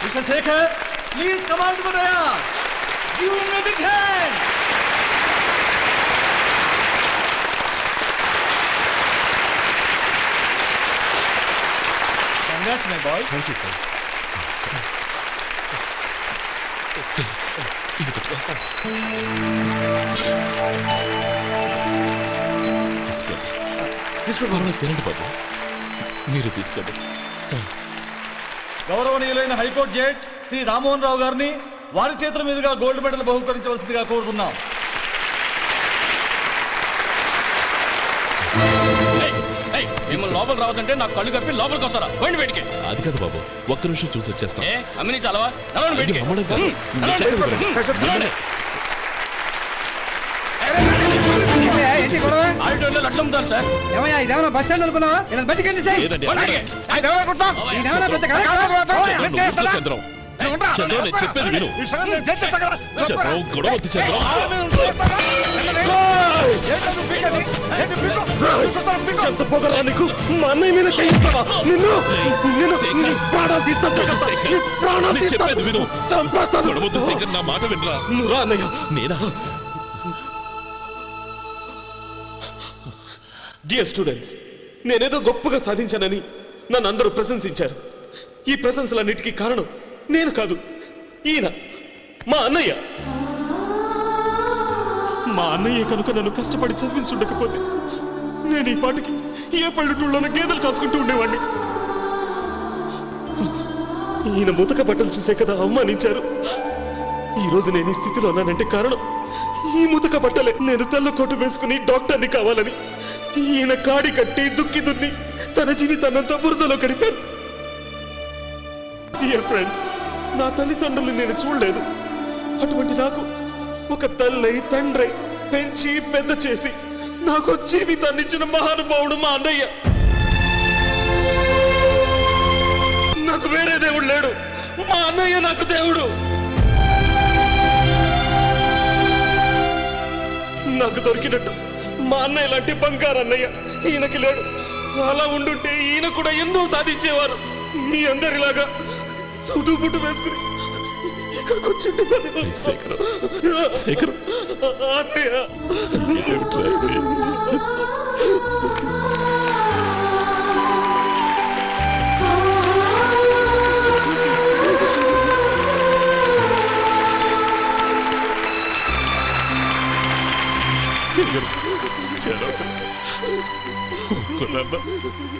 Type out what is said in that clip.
Mr. Sekhar, please come on to the dais. Give him a big hand. Congrats, my boy. Thank you, sir. తీసుకోండి తినండి బాబు, మీరు తీసుకోండి. గౌరవనీయులైన high court judge Shri Rammohan Rao గారిని వారి చేతుల మీదుగా గోల్డ్ మెడల్ బహుకరించవలసిందిగా కోరుతున్నాం. మిమ్మల్ని లోపల రావద్దంటే నాకు కళ్ళు కప్పి లోపలికి వస్తారా? పోయింది బయటికి. అది కాదు బాబు, ఒక్క నిమిషం చూసి వచ్చేస్తాం. అమ్మిని చాలవా? నడవండి బయటికి. ఆడిటోరియంలో లడ్లు అమ్ముతారు సార్. ఏమయ్యా ఇదేమన్నా బస్ స్టాండ్ అనుకున్నావా? ఇలా బయటికి సార్. చంద్రం చంద్రం నేను చెప్పేది విను. చంద్రం గొడవ వద్దు చంద్రం. ఎంత పొగరా నీకు? మా అన్నయ్య మీద చేయిస్తావా? చెప్పేది విను. గొడవద్దు శేఖర్, నా మాట వినరా. నువ్వురా అన్నయ్య. నేనా? డియర్ స్టూడెంట్స్, నేనేదో గొప్పగా సాధించానని నన్ను అందరూ ప్రశంసించారు. ఈ ప్రశంసలన్నిటికీ కారణం నేను కాదు, ఈయన మా అన్నయ్య. మా అన్నయ్య కనుక నన్ను కష్టపడి చదివించుండకపోతే నేను ఈ పాటికి ఏ పల్లెటూళ్ళలోనూ గేదెలు కాసుకుంటూ ఉండేవాడిని. ఈయన ముతక బట్టలు చూసే కదా అవమానించారు. ఈ రోజు నేను ఈ స్థితిలో ఉన్నానంటే కారణం ఈ ముతక బట్టలే. నేను తెల్ల కోటు వేసుకుని డాక్టర్ని కావాలని ఈయన కాడి కట్టి దుక్కి దున్ని తన జీవితాన్నంతా బురదలో గడిపారు. డియర్ ఫ్రెండ్స్, నా తల్లిదండ్రులు నేను చూడలేదు. అటువంటి నాకు ఒక తల్లి తండ్రి పెంచి పెద్ద చేసి నాకు జీవితాన్ని ఇచ్చిన మహానుభావుడు మా అన్నయ్య. నాకు వేరే దేవుడు లేడు, మా అన్నయ్య నాకు దేవుడు. నాకు దొరికినట్టు మా అన్నయ్య లాంటి బంగారు అన్నయ్య ఈయనకి లేడు. అలా ఉండుంటే ఈయన కూడా ఎన్నో సాధించేవారు. మీ అందరిలాగా సుదుబుట్టు వేసుకుని ఇక్కడికి వచ్చింది. అన్నయ్య